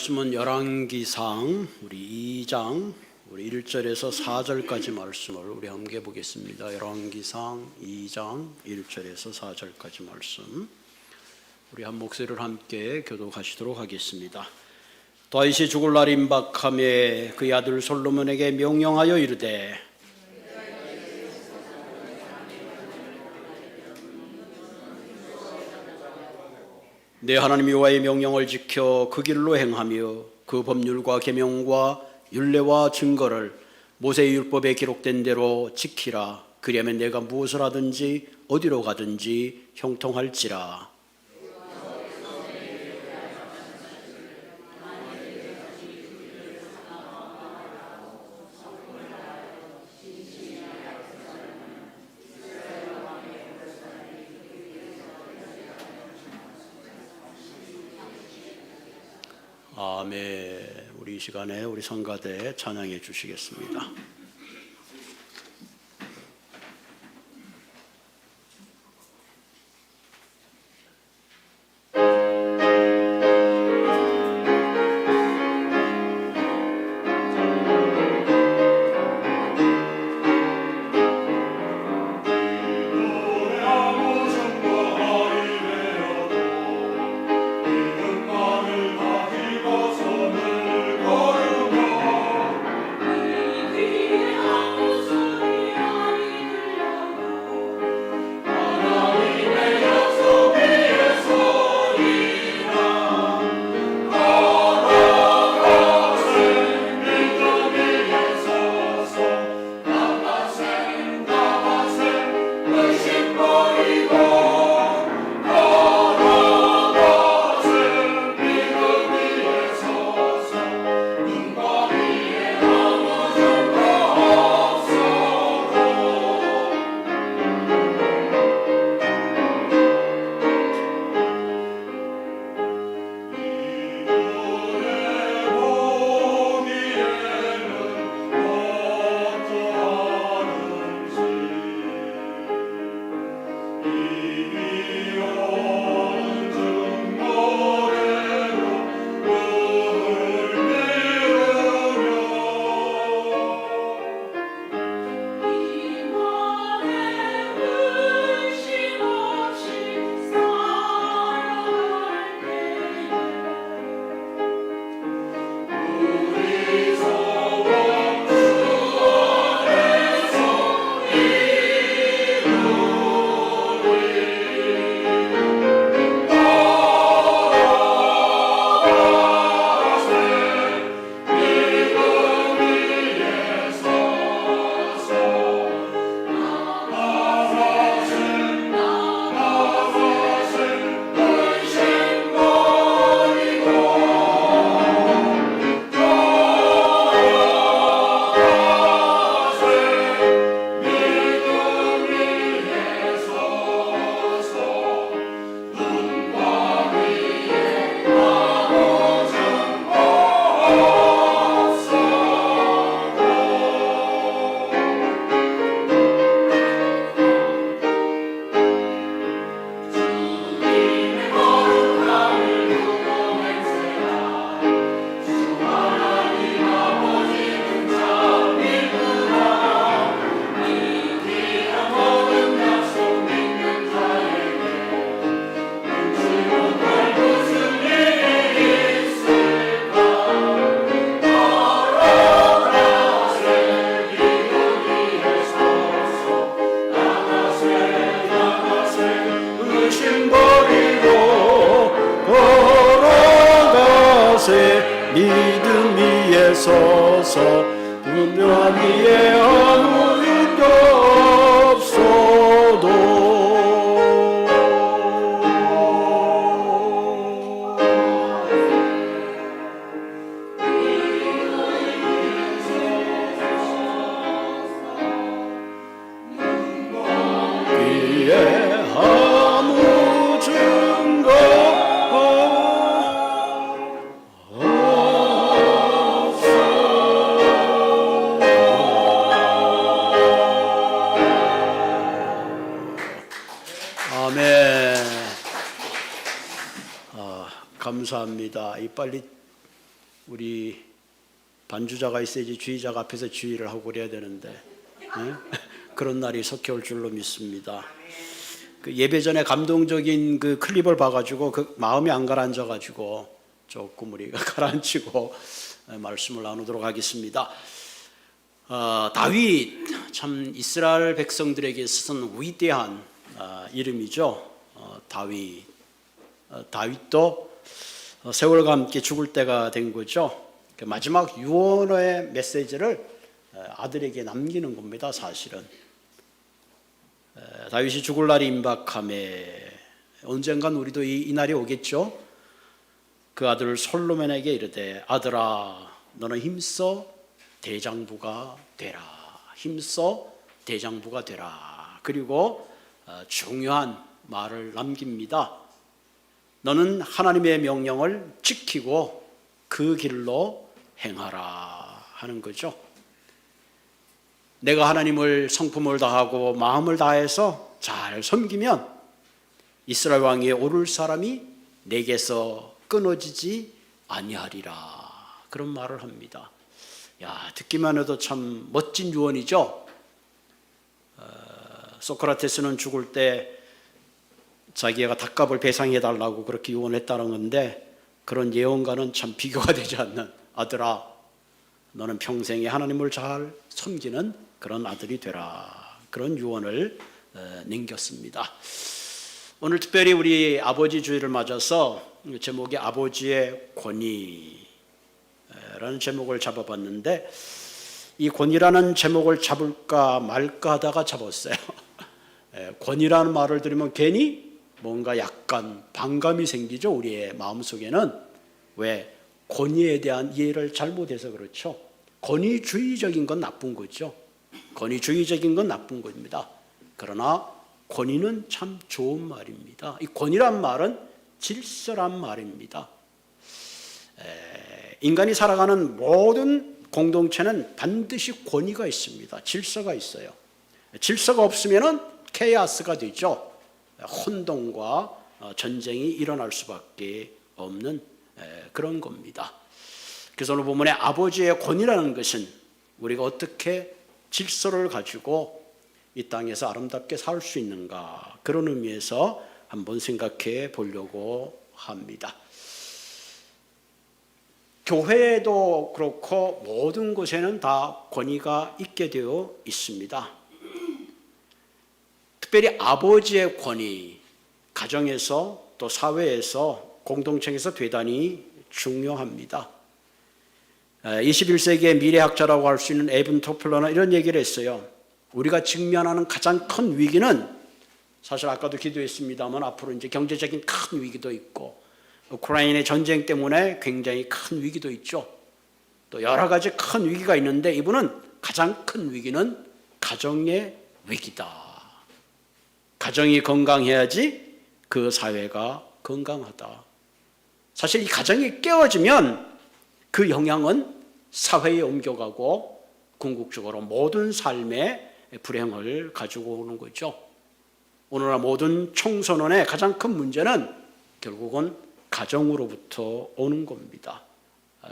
말씀은 열왕기상 우리 2장 우리 1절에서 4절까지 말씀을 우리 함께 보겠습니다. 열왕기상 2장 1절에서 4절까지 말씀 우리 한 목소리를 함께 교독하시도록 하겠습니다. 다윗이 죽을 날 임박하매 그의 아들 솔로몬에게 명령하여 이르되 내 하나님 여호와의 명령을 지켜 그 길로 행하며 그 법률과 계명과 율례와 증거를 모세의 율법에 기록된 대로 지키라. 그리하면 내가 무엇을 하든지 어디로 가든지 형통할지라. 아멘. 우리 이 시간에 우리 성가대 찬양해 주시겠습니다. 믿음 위에 서서 분명 위에 아무 일도 없어도 위에 아무 증거 감사합니다. 이 빨리 우리 반주자가 있어야지 주의자가 앞에서 주의를 하고 그래야 되는데 그런 날이 속해 올 줄로 믿습니다. 그 예배 전에 감동적인 그 클립을 봐가지고 그 마음이 안 가라앉아가지고 조금 우리가 가라앉히고 말씀을 나누도록 하겠습니다. 다윗, 참 이스라엘 백성들에게 있어서는 위대한 이름이죠. 다윗도 세월과 함께 죽을 때가 된 거죠. 마지막 유언의 메시지를 아들에게 남기는 겁니다. 사실은 다윗이 죽을 날이 임박함에 언젠간 우리도 이 날이 오겠죠. 그 아들 솔로몬에게 이르되 아들아 너는 힘써 대장부가 되라. 힘써 대장부가 되라. 그리고 중요한 말을 남깁니다. 너는 하나님의 명령을 지키고 그 길로 행하라 하는 거죠. 내가 하나님을 성품을 다하고 마음을 다해서 잘 섬기면 이스라엘 왕위에 오를 사람이 내게서 끊어지지 아니하리라. 그런 말을 합니다. 듣기만 해도 참 멋진 유언이죠. 소크라테스는 죽을 때 자기가 닭값을 배상해달라고 그렇게 유언했다는 건데, 그런 예언과는 참 비교가 되지 않는, 아들아 너는 평생에 하나님을 잘 섬기는 그런 아들이 되라, 그런 유언을 남겼습니다. 오늘 특별히 우리 아버지 주일을 맞아서 제목이 아버지의 권위라는 제목을 잡아봤는데, 이 권위라는 제목을 잡을까 말까 하다가 잡았어요. 권위라는 말을 들으면 괜히 뭔가 약간 반감이 생기죠. 우리의 마음속에는. 왜? 권위에 대한 이해를 잘못해서 그렇죠. 권위주의적인 건 나쁜 거죠. 권위주의적인 건 나쁜 겁니다. 그러나 권위는 참 좋은 말입니다. 이 권위란 말은 질서란 말입니다. 인간이 살아가는 모든 공동체는 반드시 권위가 있습니다. 질서가 있어요. 질서가 없으면 케이아스가 되죠. 혼동과 전쟁이 일어날 수밖에 없는 그런 겁니다. 그래서 오늘 본문의 아버지의 권위라는 것은 우리가 어떻게 질서를 가지고 이 땅에서 아름답게 살 수 있는가, 그런 의미에서 한번 생각해 보려고 합니다. 교회도 그렇고 모든 곳에는 다 권위가 있게 되어 있습니다. 특별히 아버지의 권위, 가정에서 또 사회에서 공동체에서 대단히 중요합니다. 21세기의 미래학자라고 할 수 있는 에븐 토플러는 이런 얘기를 했어요. 우리가 직면하는 가장 큰 위기는, 사실 아까도 기도했습니다만 앞으로 이제 경제적인 큰 위기도 있고 우크라이나의 전쟁 때문에 굉장히 큰 위기도 있죠. 또 여러 가지 큰 위기가 있는데, 이분은 가장 큰 위기는 가정의 위기다. 가정이 건강해야지 그 사회가 건강하다. 사실 이 가정이 깨어지면 그 영향은 사회에 옮겨가고 궁극적으로 모든 삶의 불행을 가지고 오는 거죠. 오늘날 모든 청소년의 가장 큰 문제는 결국은 가정으로부터 오는 겁니다.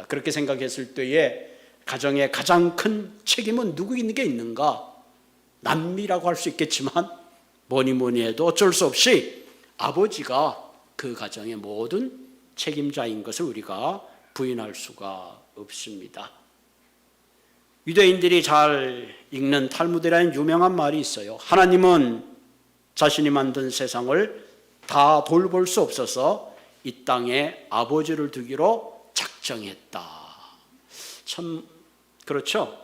그렇게 생각했을 때에 가정의 가장 큰 책임은 누구에게 있는가? 남미라고 할 수 있겠지만 뭐니 해도 어쩔 수 없이 아버지가 그 가정의 모든 책임자인 것을 우리가 부인할 수가 없습니다. 유대인들이 잘 읽는 탈무드라는 유명한 말이 있어요. 하나님은 자신이 만든 세상을 다 돌볼 수 없어서 이 땅에 아버지를 두기로 작정했다. 참 그렇죠.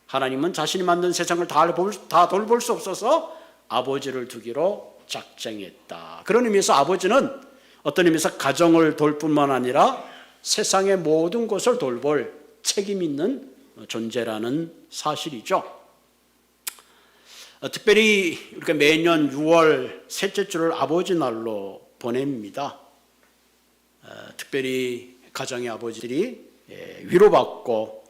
하나님은 자신이 만든 세상을 다 돌볼 수 없어서 아버지를 두기로 작정했다. 그런 의미에서 아버지는 어떤 의미에서 가정을 돌 뿐만 아니라 세상의 모든 것을 돌볼 책임 있는 존재라는 사실이죠. 특별히 우리가 매년 6월 셋째 주를 아버지 날로 보냅니다. 특별히 가정의 아버지들이 위로받고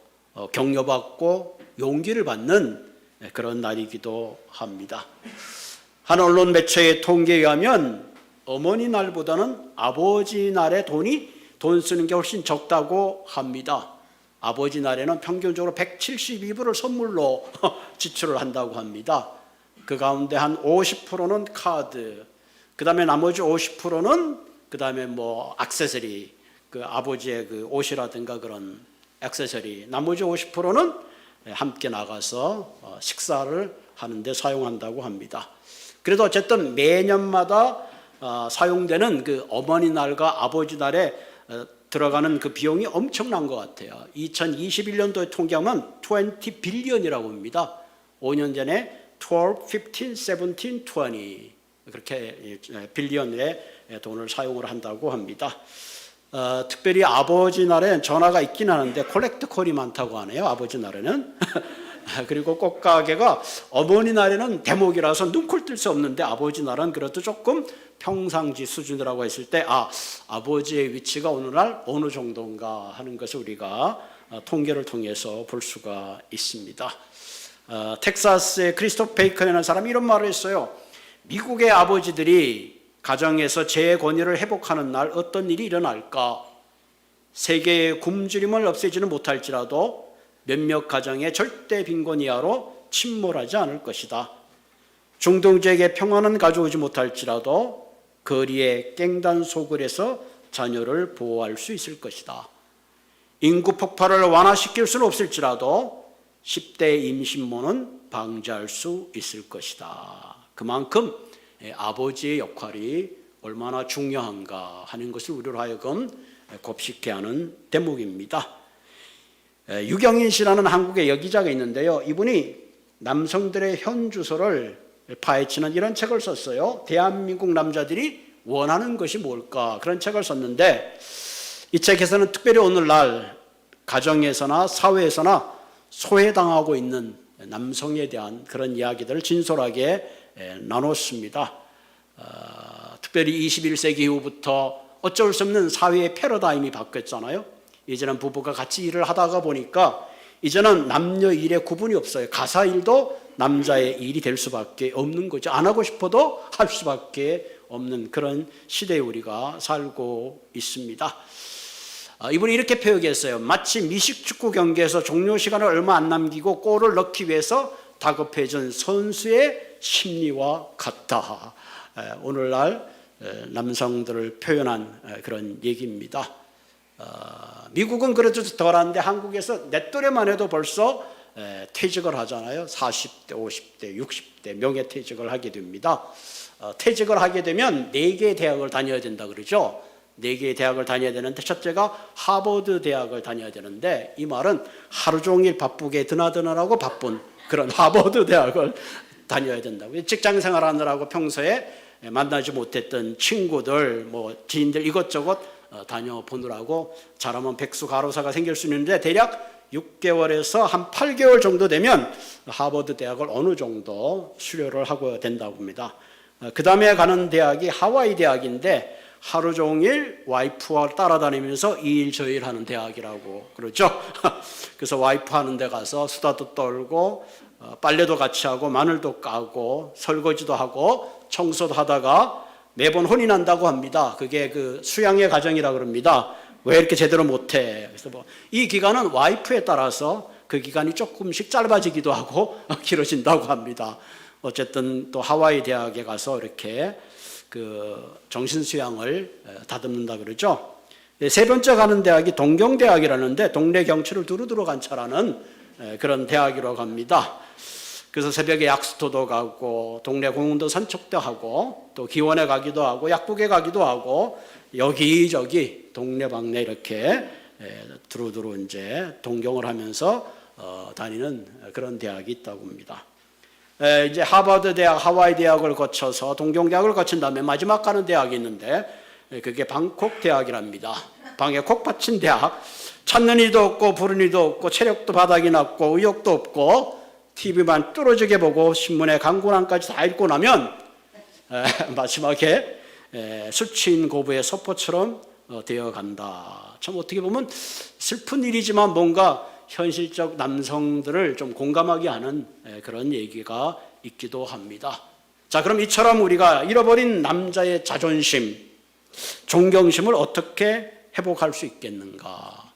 격려받고 용기를 받는 그런 날이기도 합니다. 한 언론 매체의 통계에 의하면 어머니 날보다는 아버지 날에 돈 쓰는 게 훨씬 적다고 합니다. 아버지 날에는 평균적으로 172불을 선물로 지출을 한다고 합니다. 그 가운데 한 50%는 카드, 그 다음에 나머지 50%는 그 다음에 뭐 액세서리, 그 아버지의 그 옷이라든가 그런 액세서리, 나머지 50%는 함께 나가서 식사를 하는데 사용한다고 합니다. 그래도 어쨌든 매년마다 사용되는 그 어머니 날과 아버지 날에 들어가는 그 비용이 엄청난 것 같아요. 2021년도에 통계하면 20 빌리언이라고 합니다. 5년 전에 12, 15, 17, 20 그렇게 빌리언의 돈을 사용을 한다고 합니다. 특별히 아버지 날에 전화가 있긴 하는데 콜렉트 콜이 많다고 하네요. 아버지 날에는. 그리고 꽃가게가 어머니 날에는 대목이라서 눈코 뜰 수 없는데 아버지 날은 그래도 조금 평상시 수준이라고 했을 때 아버지의 위치가 오늘날 어느 정도인가 하는 것을 우리가 통계를 통해서 볼 수가 있습니다. 텍사스의 크리스토프 베이컨이라는 사람이 이런 말을 했어요. 미국의 아버지들이 가정에서 제 권위를 회복하는 날 어떤 일이 일어날까? 세계의 굶주림을 없애지는 못할지라도 몇몇 가정의 절대 빈곤 이하로 침몰하지 않을 것이다. 중동지에게 평화는 가져오지 못할지라도 거리의 깽단 소굴에서 자녀를 보호할 수 있을 것이다. 인구 폭발을 완화시킬 수는 없을지라도 10대 임신모는 방지할 수 있을 것이다. 그만큼 아버지의 역할이 얼마나 중요한가 하는 것을 우리로 하여금 곱씹게 하는 대목입니다. 유경인 씨라는 한국의 여기자가 있는데요. 이분이 남성들의 현 주소를 파헤치는 이런 책을 썼어요. 대한민국 남자들이 원하는 것이 뭘까? 그런 책을 썼는데 이 책에서는 특별히 오늘날 가정에서나 사회에서나 소외당하고 있는 남성에 대한 그런 이야기들을 진솔하게 나눴습니다. 특별히 21세기 이후부터 어쩔 수 없는 사회의 패러다임이 바뀌었잖아요. 이제는 부부가 같이 일을 하다가 보니까 이제는 남녀 일에 구분이 없어요. 가사 일도 남자의 일이 될 수밖에 없는 거죠. 안 하고 싶어도 할 수밖에 없는 그런 시대에 우리가 살고 있습니다. 이분이 이렇게 표현했어요. 마치 미식축구 경기에서 종료 시간을 얼마 안 남기고 골을 넣기 위해서 다급해진 선수의 심리와 같다. 오늘날 남성들을 표현한 그런 얘기입니다. 미국은 그래도 덜한데 한국에서 내 또래만 해도 벌써 퇴직을 하잖아요. 40대, 50대, 60대 명예퇴직을 하게 됩니다. 퇴직을 하게 되면 4개의 대학을 다녀야 된다 그러죠. 4개의 대학을 다녀야 되는데 첫째가 하버드 대학을 다녀야 되는데 이 말은 하루 종일 바쁘게 드나드나라고 바쁜 그런 하버드 대학을 다녀야 된다고요. 직장 생활하느라고 평소에 만나지 못했던 친구들, 뭐 지인들 이것저것 다녀보느라고 잘하면 백수가로사가 생길 수 있는데 대략 6개월에서 한 8개월 정도 되면 하버드 대학을 어느 정도 수료를 하고 된다고 합니다. 그 다음에 가는 대학이 하와이 대학인데 하루 종일 와이프와 따라다니면서 이 일 저 일 하는 대학이라고 그러죠. 그래서 와이프 하는 데 가서 수다도 떨고 빨래도 같이 하고 마늘도 까고 설거지도 하고 청소도 하다가 매번 혼이 난다고 합니다. 그게 그 수양의 과정이라고 그럽니다. 왜 이렇게 제대로 못해? 그래서 뭐 이 기간은 와이프에 따라서 그 기간이 조금씩 짧아지기도 하고 길어진다고 합니다. 어쨌든 또 하와이 대학에 가서 이렇게 그 정신 수양을 다듬는다 그러죠. 세 번째 가는 대학이 동경대학이라는데 동네 경치를 두루두루 관찰하는 그런 대학이라고 합니다. 그래서 새벽에 약수터도 가고 동네 공원도 산책도 하고 또 기원에 가기도 하고 약국에 가기도 하고 여기저기 동네방네 이렇게 두루두루 이제 동경을 하면서 다니는 그런 대학이 있다고 합니다. 이제 하버드 대학, 하와이 대학을 거쳐서 동경대학을 거친 다음에 마지막 가는 대학이 있는데 그게 방콕 대학이랍니다. 방에 콕 받친 대학. 찾는 이도 없고 부른 이도 없고 체력도 바닥이 났고 의욕도 없고 TV만 뚫어지게 보고 신문에 광고란까지 다 읽고 나면 마지막에 수치인 고부의 서포처럼 되어간다. 참 어떻게 보면 슬픈 일이지만 뭔가 현실적 남성들을 좀 공감하게 하는 그런 얘기가 있기도 합니다. 자, 그럼 이처럼 우리가 잃어버린 남자의 자존심, 존경심을 어떻게 회복할 수 있겠는가?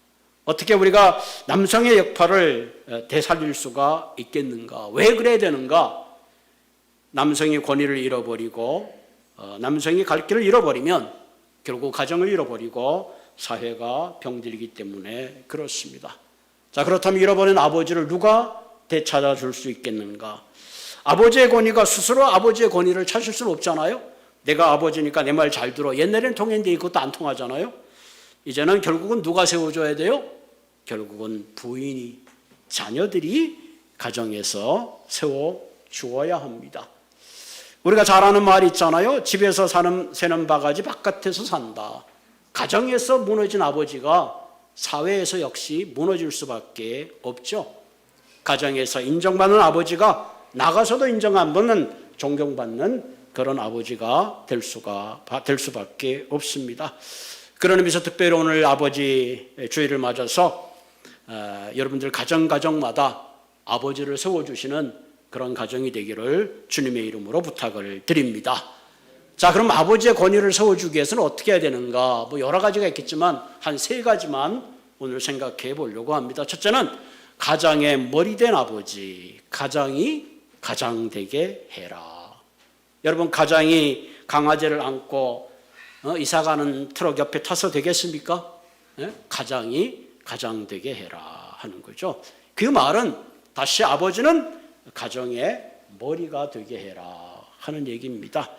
어떻게 우리가 남성의 역할을 되살릴 수가 있겠는가? 왜 그래야 되는가? 남성이 권위를 잃어버리고 남성이 갈 길을 잃어버리면 결국 가정을 잃어버리고 사회가 병들기 때문에 그렇습니다. 자, 그렇다면 잃어버린 아버지를 누가 되찾아 줄 수 있겠는가? 아버지의 권위가 스스로 아버지의 권위를 찾을 수는 없잖아요. 내가 아버지니까 내 말 잘 들어. 옛날에는 통했는데 이것도 안 통하잖아요. 이제는 결국은 누가 세워줘야 돼요? 결국은 부인이, 자녀들이 가정에서 세워주어야 합니다. 우리가 잘 아는 말이 있잖아요. 집에서 새는 바가지 바깥에서 산다. 가정에서 무너진 아버지가 사회에서 역시 무너질 수밖에 없죠. 가정에서 인정받는 아버지가 나가서도 인정 안 받는, 존경받는 그런 아버지가 될 수밖에 없습니다. 그런 의미에서 특별히 오늘 아버지 주일을 맞아서 여러분들 가정마다 아버지를 세워주시는 그런 가정이 되기를 주님의 이름으로 부탁을 드립니다. 자, 그럼 아버지의 권위를 세워주기 위해서는 어떻게 해야 되는가? 여러 가지가 있겠지만 한 3가지만 오늘 생각해 보려고 합니다. 첫째는 가장의 머리된 아버지, 가장이 가장 되게 해라. 여러분, 가장이 강아지를 안고 이사가는 트럭 옆에 타서 되겠습니까? 가장이 가장 되게 해라 하는 거죠. 그 말은 다시 아버지는 가정의 머리가 되게 해라 하는 얘기입니다.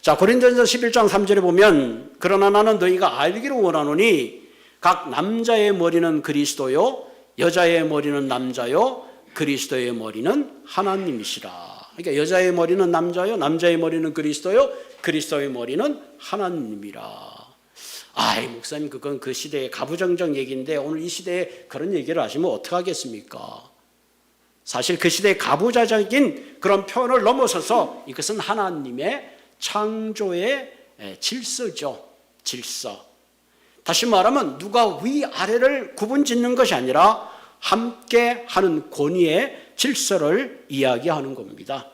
자, 고린도전서 11장 3절에 보면 그러나 나는 너희가 알기를 원하노니 각 남자의 머리는 그리스도요 여자의 머리는 남자요 그리스도의 머리는 하나님이시라. 그러니까 여자의 머리는 남자요, 남자의 머리는 그리스도요, 그리스도의 머리는 하나님이라. 아이, 목사님, 그건 그 시대의 가부장적 얘기인데 오늘 이 시대에 그런 얘기를 하시면 어떡하겠습니까? 사실 그 시대의 가부장적인 그런 표현을 넘어서서 이것은 하나님의 창조의 질서죠. 질서. 다시 말하면 누가 위아래를 구분짓는 것이 아니라 함께 하는 권위의 질서를 이야기하는 겁니다.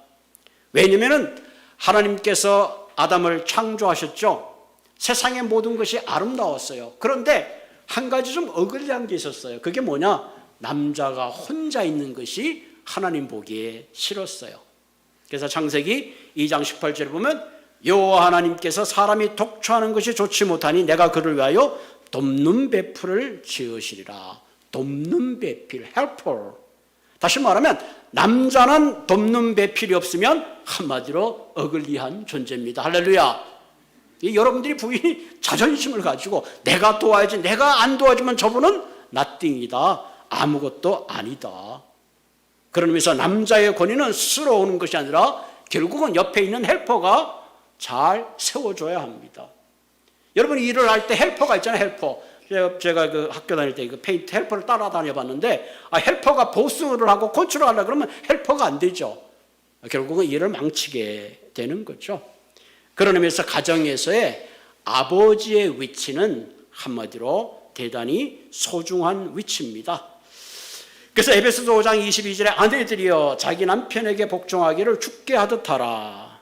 왜냐하면 하나님께서 아담을 창조하셨죠. 세상의 모든 것이 아름다웠어요. 그런데 한 가지 좀 어글리한 게 있었어요. 그게 뭐냐? 남자가 혼자 있는 것이 하나님 보기에 싫었어요. 그래서 창세기 2장 18절에 보면 여호와 하나님께서 사람이 독초하는 것이 좋지 못하니 내가 그를 위하여 돕는 배필을 지으시리라. 돕는 배필, helper. 다시 말하면 남자는 돕는 배필이 없으면 한마디로 어글리한 존재입니다. 할렐루야. 여러분들이 부인이 자존심을 가지고 내가 도와야지, 내가 안 도와주면 저분은 nothing이다, 아무것도 아니다. 그런 의미에서 남자의 권위는 스스로 오는 것이 아니라 결국은 옆에 있는 헬퍼가 잘 세워줘야 합니다. 여러분, 일을 할 때 헬퍼가 있잖아요. 헬퍼. 제가 그 학교 다닐 때 그 페인트 헬퍼를 따라다녀 봤는데 헬퍼가 보스를 하고 컨트롤 하려고 그러면 헬퍼가 안 되죠. 결국은 일을 망치게 되는 거죠. 그런 의미에서 가정에서의 아버지의 위치는 한마디로 대단히 소중한 위치입니다. 그래서 에베소서 5장 22절에 아내들이여 자기 남편에게 복종하기를 죽게 하듯 하라.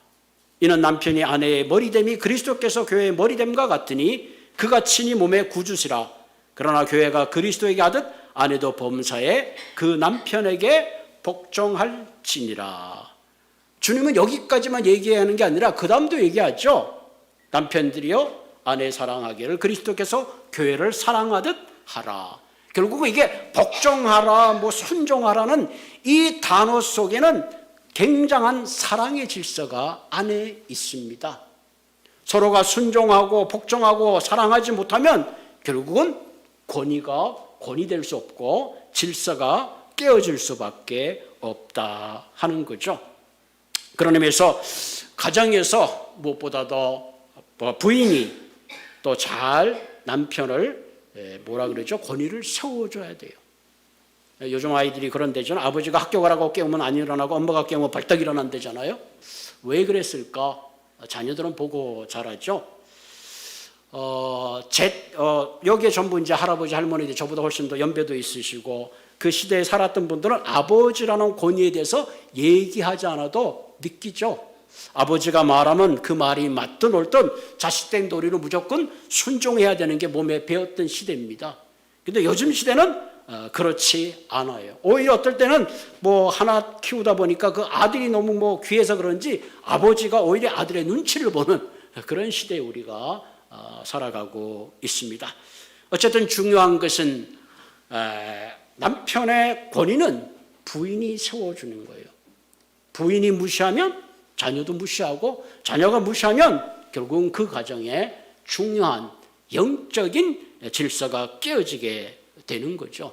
이는 남편이 아내의 머리됨이 그리스도께서 교회의 머리됨과 같으니 그가 친히 몸의 구주시라. 그러나 교회가 그리스도에게 하듯 아내도 범사에 그 남편에게 복종할지니라. 주님은 여기까지만 얘기하는 게 아니라 그 다음도 얘기하죠. 남편들이여 아내 사랑하기를 그리스도께서 교회를 사랑하듯 하라. 결국은 이게 복종하라, 순종하라는 이 단어 속에는 굉장한 사랑의 질서가 안에 있습니다. 서로가 순종하고 복종하고 사랑하지 못하면 결국은 권위될 수 없고 질서가 깨어질 수밖에 없다 하는 거죠. 그런 의미에서 가정에서 무엇보다도 부인이 또 잘 남편을 권위를 세워줘야 돼요. 요즘 아이들이 그런 데잖아요. 아버지가 학교 가라고 깨우면 안 일어나고 엄마가 깨우면 벌떡 일어난대잖아요. 왜 그랬을까? 자녀들은 보고 자라죠. 여기에 전부 이제 할아버지, 할머니들, 저보다 훨씬 더 연배도 있으시고 그 시대에 살았던 분들은 아버지라는 권위에 대해서 얘기하지 않아도 느끼죠. 아버지가 말하면 그 말이 맞든 옳든 자식 된 도리로 무조건 순종해야 되는 게 몸에 배었던 시대입니다. 근데 요즘 시대는 그렇지 않아요. 오히려 어떨 때는 뭐 하나 키우다 보니까 그 아들이 너무 뭐 귀해서 그런지 아버지가 오히려 아들의 눈치를 보는 그런 시대에 우리가 살아가고 있습니다. 어쨌든 중요한 것은 남편의 권위는 부인이 세워주는 거예요. 부인이 무시하면 자녀도 무시하고, 자녀가 무시하면 결국은 그 가정에 중요한 영적인 질서가 깨어지게 되는 거죠.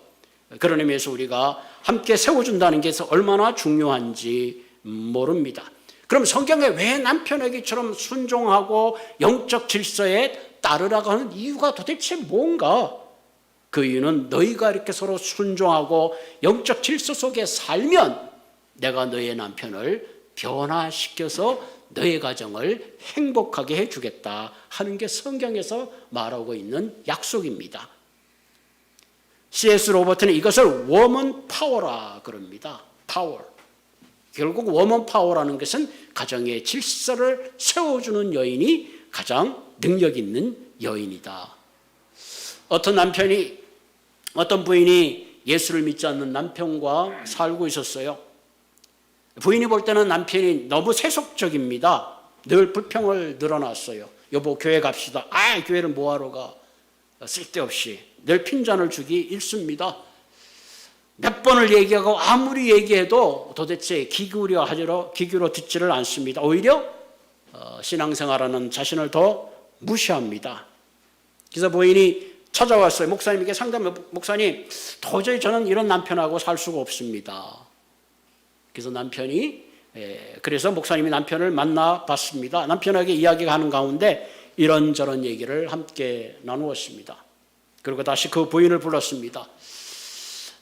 그런 의미에서 우리가 함께 세워준다는 게 얼마나 중요한지 모릅니다. 그럼 성경에 왜 남편에게처럼 순종하고 영적 질서에 따르라고 하는 이유가 도대체 뭔가? 그 이유는 너희가 이렇게 서로 순종하고 영적 질서 속에 살면 내가 너의 남편을 변화시켜서 너의 가정을 행복하게 해주겠다 하는 게 성경에서 말하고 있는 약속입니다. C.S. 로버트는 이것을 워먼 파워라 그럽니다. 파워. 결국 워먼 파워라는 것은 가정의 질서를 세워주는 여인이 가장 능력 있는 여인이다. 어떤 부인이 예수를 믿지 않는 남편과 살고 있었어요. 부인이 볼 때는 남편이 너무 세속적입니다. 늘 불평을 늘어놨어요. 여보 교회 갑시다. 교회를 뭐하러 가? 쓸데없이 늘 핀잔을 주기 일쑤입니다. 몇 번을 얘기하고 아무리 얘기해도 도대체 귀 기울여 듣지를 않습니다. 오히려 신앙생활하는 자신을 더 무시합니다. 그래서 부인이 찾아왔어요. 목사님에게 목사님 도저히 저는 이런 남편하고 살 수가 없습니다. 그래서 목사님이 남편을 만나봤습니다. 남편에게 이야기가 하는 가운데 이런저런 얘기를 함께 나누었습니다. 그리고 다시 그 부인을 불렀습니다.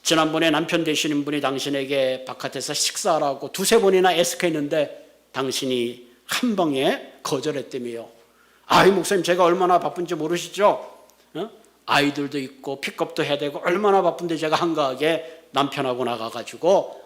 지난번에 남편 되시는 분이 당신에게 바깥에서 식사하라고 두세 번이나 애석했는데 당신이 한 방에 거절했다며요. 목사님 제가 얼마나 바쁜지 모르시죠? 아이들도 있고 픽업도 해야 되고 얼마나 바쁜데 제가 한가하게 남편하고 나가가지고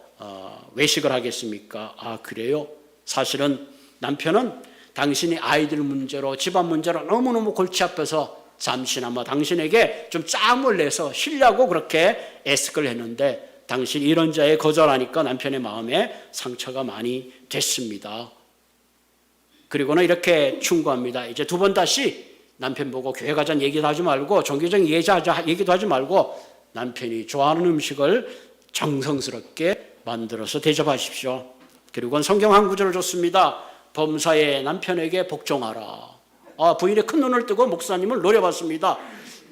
외식을 하겠습니까? 그래요? 사실은 남편은 당신이 아이들 문제로 집안 문제로 너무너무 골치 아파서 잠시나마 당신에게 좀 짬을 내서 쉬려고 그렇게 애석을 했는데 당신이 이런 자에 거절하니까 남편의 마음에 상처가 많이 됐습니다. 그리고는 이렇게 충고합니다. 이제 두 번 다시 남편 보고 교회 가자는 얘기도 하지 말고 종교적인 얘기도 하지 말고 남편이 좋아하는 음식을 정성스럽게 만들어서 대접하십시오. 그리고는 성경 한 구절을 줬습니다. 범사에 남편에게 복종하라. 부인이 큰 눈을 뜨고 목사님을 노려봤습니다.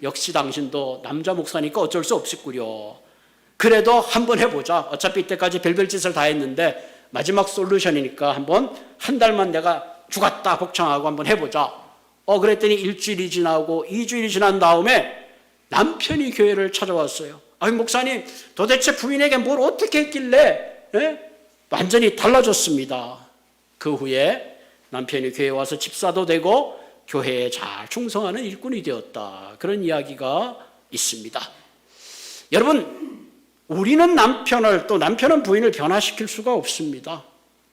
역시 당신도 남자 목사니까 어쩔 수 없었구려. 그래도 한번 해보자. 어차피 이때까지 별별 짓을 다 했는데 마지막 솔루션이니까 한 달만 내가 죽었다 복종하고 한번 해보자. 그랬더니 일주일이 지나고 2주일이 지난 다음에 남편이 교회를 찾아왔어요. 목사님 도대체 부인에게 뭘 어떻게 했길래 완전히 달라졌습니다. 그 후에 남편이 교회에 와서 집사도 되고 교회에 잘 충성하는 일꾼이 되었다. 그런 이야기가 있습니다. 여러분, 우리는 남편은 부인을 변화시킬 수가 없습니다.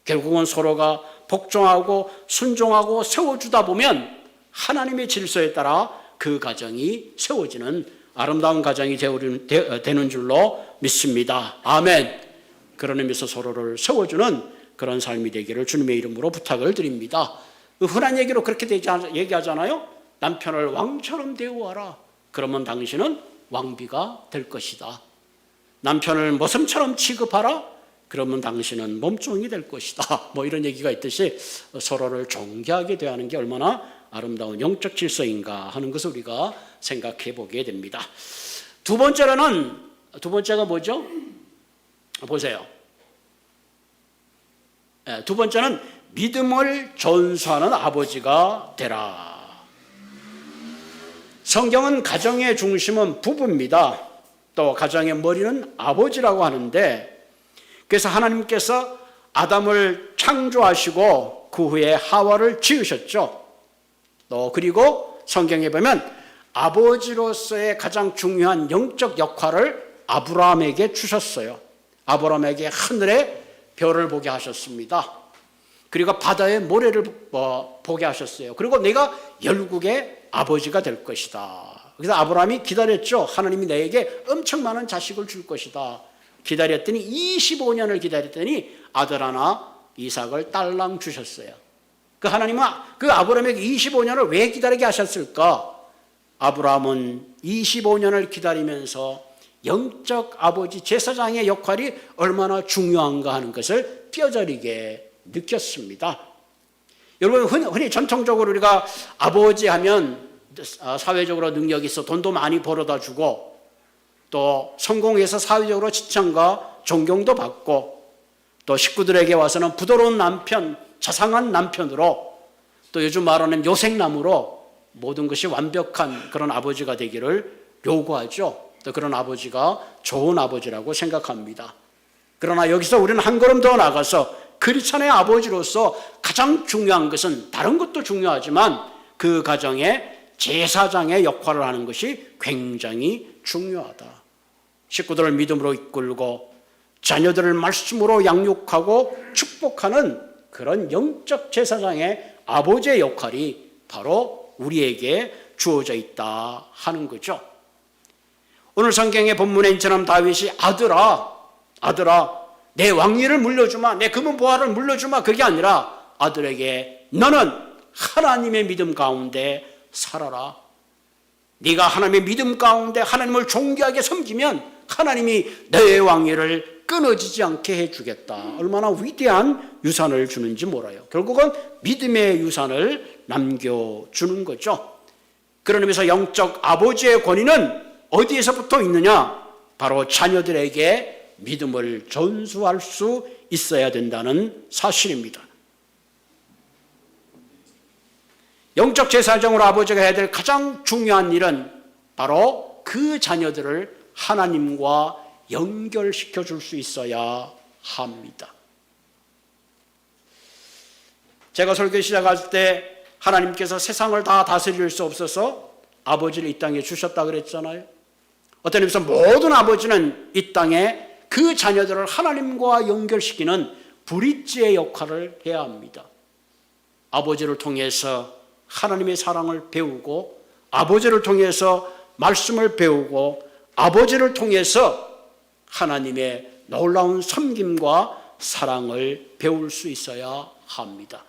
결국은 서로가 복종하고 순종하고 세워주다 보면 하나님의 질서에 따라 그 가정이 세워지는 아름다운 가정이 되는 줄로 믿습니다. 아멘. 그런 의미에서 서로를 세워주는 그런 삶이 되기를 주님의 이름으로 부탁을 드립니다. 흔한 얘기로 그렇게 얘기하잖아요. 남편을 왕처럼 대우하라. 그러면 당신은 왕비가 될 것이다. 남편을 모섬처럼 취급하라. 그러면 당신은 몸종이 될 것이다. 이런 얘기가 있듯이 서로를 존경하게 대하는 게 얼마나 아름다운 영적 질서인가 하는 것을 우리가 생각해 보게 됩니다. 두 번째가 뭐죠? 보세요. 두 번째는 믿음을 전수하는 아버지가 되라. 성경은 가정의 중심은 부부입니다. 또 가정의 머리는 아버지라고 하는데, 그래서 하나님께서 아담을 창조하시고 그 후에 하와를 지으셨죠. 그리고 성경에 보면 아버지로서의 가장 중요한 영적 역할을 아브라함에게 주셨어요. 아브라함에게 하늘의 별을 보게 하셨습니다. 그리고 바다의 모래를 보게 하셨어요. 그리고 내가 열국의 아버지가 될 것이다. 그래서 아브라함이 기다렸죠. 하나님이 내게 엄청 많은 자식을 줄 것이다. 기다렸더니 25년을 기다렸더니 아들 하나 이삭을 딸랑 주셨어요. 그 하나님은 그 아브라함에게 25년을 왜 기다리게 하셨을까? 아브라함은 25년을 기다리면서 영적 아버지 제사장의 역할이 얼마나 중요한가 하는 것을 뼈저리게 느꼈습니다. 여러분, 흔히 전통적으로 우리가 아버지 하면 사회적으로 능력이 있어 돈도 많이 벌어다 주고 또 성공해서 사회적으로 칭찬과 존경도 받고 또 식구들에게 와서는 부드러운 남편, 자상한 남편으로 또 요즘 말하는 요생남으로 모든 것이 완벽한 그런 아버지가 되기를 요구하죠. 또 그런 아버지가 좋은 아버지라고 생각합니다. 그러나 여기서 우리는 한 걸음 더 나가서 크리스찬의 아버지로서 가장 중요한 것은 다른 것도 중요하지만 그 가정의 제사장의 역할을 하는 것이 굉장히 중요하다. 식구들을 믿음으로 이끌고 자녀들을 말씀으로 양육하고 축복하는 그런 영적 제사장의 아버지의 역할이 바로 우리에게 주어져 있다 하는 거죠. 오늘 성경의 본문에 이처럼 다윗이 아들아 내 왕위를 물려주마, 내 금은 보화를 물려주마, 그게 아니라 아들에게 너는 하나님의 믿음 가운데 살아라. 네가 하나님의 믿음 가운데 하나님을 존귀하게 섬기면 하나님이 너의 왕위를 끊어지지 않게 해주겠다. 얼마나 위대한 유산을 주는지 몰라요. 결국은 믿음의 유산을 남겨주는 거죠. 그런 의미에서 영적 아버지의 권위는 어디에서부터 있느냐? 바로 자녀들에게 믿음을 전수할 수 있어야 된다는 사실입니다. 영적 제사장으로 아버지가 해야 될 가장 중요한 일은 바로 그 자녀들을 하나님과 연결시켜 줄 수 있어야 합니다. 제가 설교 시작할 때 하나님께서 세상을 다 다스릴 수 없어서 아버지를 이 땅에 주셨다 그랬잖아요. 어떤 의미에서 모든 아버지는 이 땅에 그 자녀들을 하나님과 연결시키는 브릿지의 역할을 해야 합니다. 아버지를 통해서 하나님의 사랑을 배우고 아버지를 통해서 말씀을 배우고 아버지를 통해서 하나님의 놀라운 섬김과 사랑을 배울 수 있어야 합니다.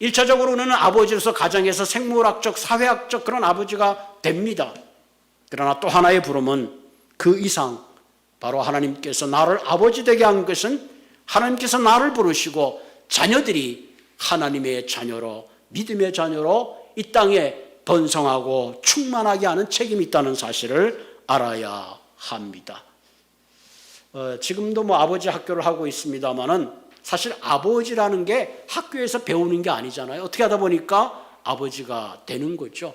1차적으로는 아버지로서 가정에서 생물학적, 사회학적 그런 아버지가 됩니다. 그러나 또 하나의 부름은 그 이상, 바로 하나님께서 나를 아버지 되게 한 것은 하나님께서 나를 부르시고 자녀들이 하나님의 자녀로, 믿음의 자녀로 이 땅에 번성하고 충만하게 하는 책임이 있다는 사실을 알아야 합니다. 지금도 아버지 학교를 하고 있습니다만은 사실 아버지라는 게 학교에서 배우는 게 아니잖아요. 어떻게 하다 보니까 아버지가 되는 거죠.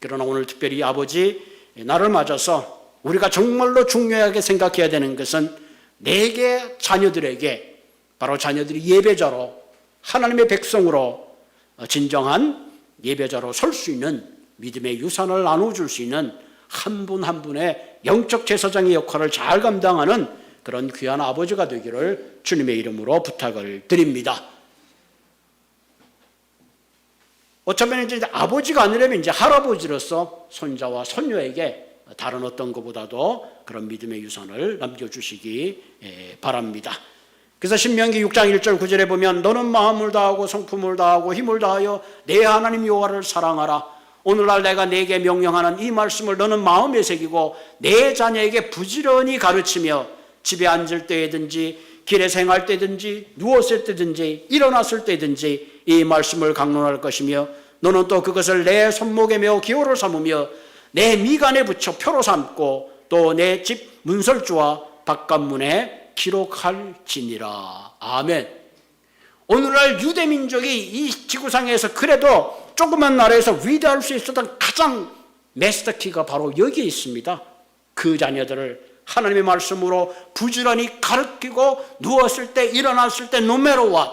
그러나 오늘 특별히 아버지 나를 맞아서 우리가 정말로 중요하게 생각해야 되는 것은 내게 자녀들에게 바로 자녀들이 예배자로 하나님의 백성으로 진정한 예배자로 설 수 있는 믿음의 유산을 나눠줄 수 있는 한 분 한 분의 영적 제사장의 역할을 잘 감당하는 그런 귀한 아버지가 되기를 주님의 이름으로 부탁을 드립니다. 어쩌면 이제 아버지가 아니라면 이제 할아버지로서 손자와 손녀에게 다른 어떤 것보다도 그런 믿음의 유산을 남겨주시기 바랍니다. 그래서 신명기 6장 1절 9절에 보면 너는 마음을 다하고 성품을 다하고 힘을 다하여 내 하나님 여호와를 사랑하라. 오늘날 내가 내게 명령하는 이 말씀을 너는 마음에 새기고 내 자녀에게 부지런히 가르치며 집에 앉을 때든지 길에서 행할 때든지 누웠을 때든지 일어났을 때든지 이 말씀을 강론할 것이며 너는 또 그것을 내 손목에 메어 기호를 삼으며 내 미간에 붙여 표로 삼고 또 내 집 문설주와 바깥문에 기록할지니라. 아멘. 오늘날 유대민족이 이 지구상에서 그래도 조그만 나라에서 위대할 수 있었던 가장 마스터키가 바로 여기에 있습니다. 그 자녀들을 하나님의 말씀으로 부지런히 가르치고 누웠을 때 일어났을 때 no matter what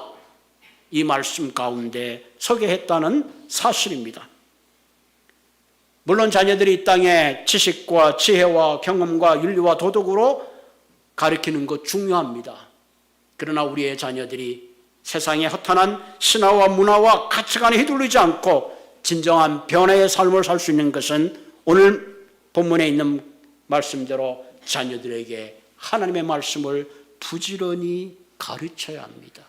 이 말씀 가운데 서게 했다는 사실입니다. 물론 자녀들이 이 땅에 지식과 지혜와 경험과 윤리와 도덕으로 가르치는 것 중요합니다. 그러나 우리의 자녀들이 세상의 허탄한 신화와 문화와 가치관에 휘둘리지 않고 진정한 변화의 삶을 살 수 있는 것은 오늘 본문에 있는 말씀대로 자녀들에게 하나님의 말씀을 부지런히 가르쳐야 합니다.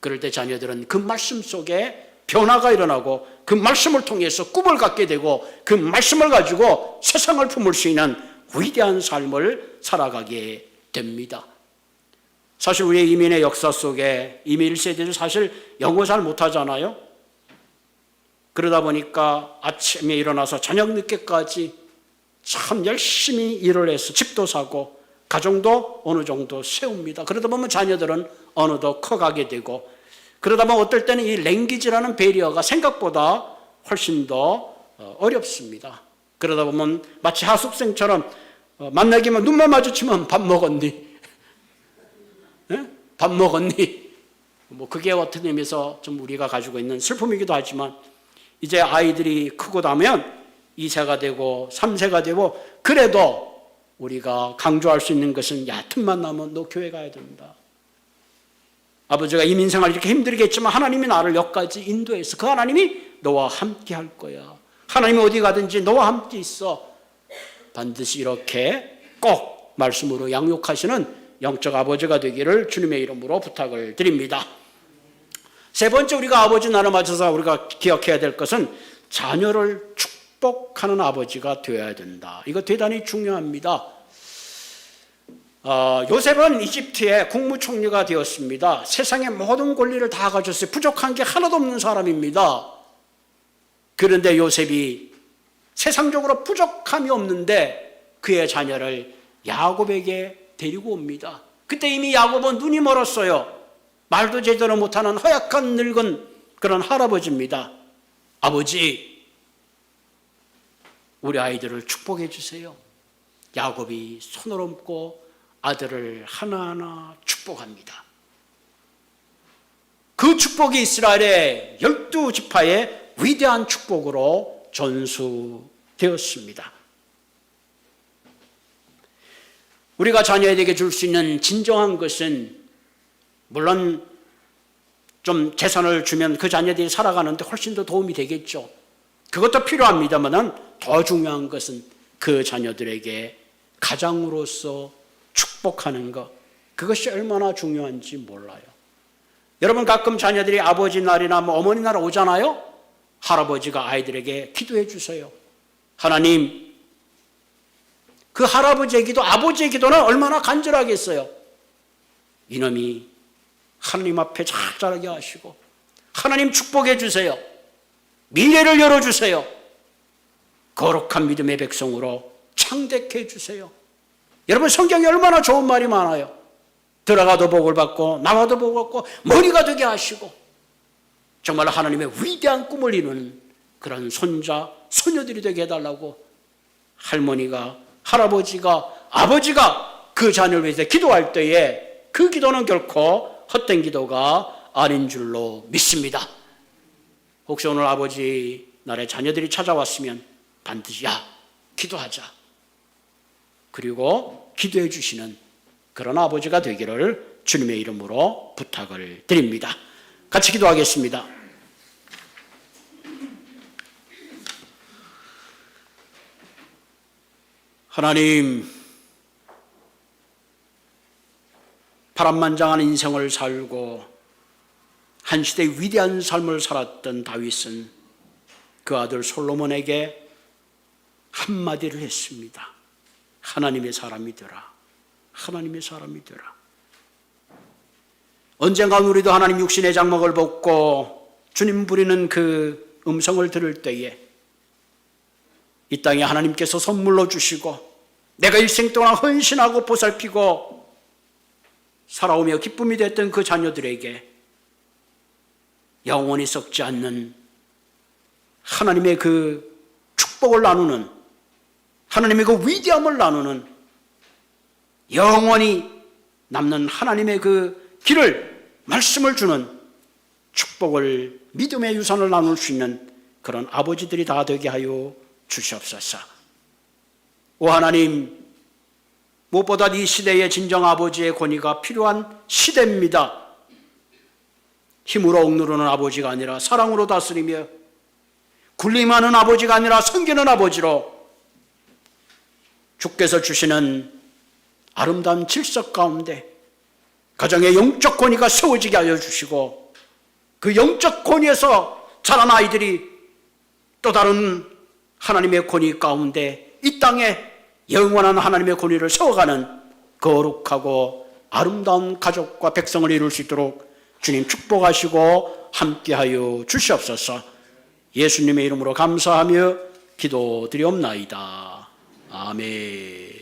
그럴 때 자녀들은 그 말씀 속에 변화가 일어나고 그 말씀을 통해서 꿈을 갖게 되고 그 말씀을 가지고 세상을 품을 수 있는 위대한 삶을 살아가게 됩니다. 사실 우리의 이민의 역사 속에 이민 1세대도 사실 영어 잘 못하잖아요. 그러다 보니까 아침에 일어나서 저녁 늦게까지 참 열심히 일을 해서 집도 사고 가정도 어느 정도 세웁니다. 그러다 보면 자녀들은 어느덧 커가게 되고, 그러다 보면 어떨 때는 이 랭귀지라는 배리어가 생각보다 훨씬 더 어렵습니다. 그러다 보면 마치 하숙생처럼 만나기만 눈만 마주치면 밥 먹었니? 네? 밥 먹었니? 뭐 그게 어떤 의미에서 좀 우리가 가지고 있는 슬픔이기도 하지만, 이제 아이들이 크고 나면 2세가 되고 3세가 되고, 그래도 우리가 강조할 수 있는 것은, 야, 틈만 나면 너 교회 가야 된다. 아버지가 이민생활 이렇게 힘들게 했지만 하나님이 나를 여기까지 인도해서 그 하나님이 너와 함께 할 거야. 하나님이 어디 가든지 너와 함께 있어. 반드시 이렇게 꼭 말씀으로 양육하시는 영적 아버지가 되기를 주님의 이름으로 부탁을 드립니다. 세 번째, 우리가 아버지 날을 맞춰서 우리가 기억해야 될 것은 자녀를 축복하는 아버지가 되어야 된다. 이거 대단히 중요합니다. 요셉은 이집트의 국무총리가 되었습니다. 세상의 모든 권리를 다 가졌어요. 부족한 게 하나도 없는 사람입니다. 그런데 요셉이 세상적으로 부족함이 없는데 그의 자녀를 야곱에게 데리고 옵니다. 그때 이미 야곱은 눈이 멀었어요. 말도 제대로 못하는 허약한 늙은 그런 할아버지입니다. 아버지, 우리 아이들을 축복해 주세요. 야곱이 손을 얹고 아들을 하나하나 축복합니다. 그 축복이 이스라엘의 12지파의 위대한 축복으로 전수되었습니다. 우리가 자녀에게 줄 수 있는 진정한 것은, 물론 좀 재산을 주면 그 자녀들이 살아가는데 훨씬 더 도움이 되겠죠. 그것도 필요합니다만 더 중요한 것은 그 자녀들에게 가장으로서 축복하는 것, 그것이 얼마나 중요한지 몰라요. 여러분, 가끔 자녀들이 아버지 날이나 어머니 날 오잖아요. 할아버지가 아이들에게 기도해 주세요. 하나님, 그 할아버지의 기도, 아버지의 기도는 얼마나 간절하겠어요. 이놈이 하나님 앞에 잘 자라게 하시고 하나님 축복해 주세요. 미래를 열어주세요. 거룩한 믿음의 백성으로 창대케 해주세요. 여러분, 성경에 얼마나 좋은 말이 많아요. 들어가도 복을 받고 나와도 복을 받고 머리가 되게 하시고, 정말 하나님의 위대한 꿈을 이루는 그런 손자, 소녀들이 되게 해달라고 할머니가, 할아버지가, 아버지가 그 자녀를 위해서 기도할 때에 그 기도는 결코 헛된 기도가 아닌 줄로 믿습니다. 혹시 오늘 아버지 날에 자녀들이 찾아왔으면 반드시 기도하자. 그리고 기도해 주시는 그런 아버지가 되기를 주님의 이름으로 부탁을 드립니다. 같이 기도하겠습니다. 하나님, 파란만장한 인생을 살고 한 시대의 위대한 삶을 살았던 다윗은 그 아들 솔로몬에게 한마디를 했습니다. 하나님의 사람이 되라. 하나님의 사람이 되라. 언젠가 우리도 하나님 육신의 장막을 벗고 주님 부리는 그 음성을 들을 때에 이 땅에 하나님께서 선물로 주시고 내가 일생 동안 헌신하고 보살피고 살아오며 기쁨이 됐던 그 자녀들에게 영원히 썩지 않는 하나님의 그 축복을 나누는, 하나님의 그 위대함을 나누는, 영원히 남는 하나님의 그 길을, 말씀을 주는 축복을, 믿음의 유산을 나눌 수 있는 그런 아버지들이 다 되게 하여 주시옵소서. 오 하나님, 무엇보다 이 시대의 진정 아버지의 권위가 필요한 시대입니다. 힘으로 억누르는 아버지가 아니라 사랑으로 다스리며 굴림하는 아버지가 아니라 섬기는 아버지로 주께서 주시는 아름다운 질서 가운데 가정의 영적 권위가 세워지게 하여 주시고 그 영적 권위에서 자란 아이들이 또 다른 하나님의 권위 가운데 이 땅에 영원한 하나님의 권위를 세워가는 거룩하고 아름다운 가족과 백성을 이룰 수 있도록 주님 축복하시고 함께하여 주시옵소서. 예수님의 이름으로 감사하며 기도드리옵나이다. 아멘.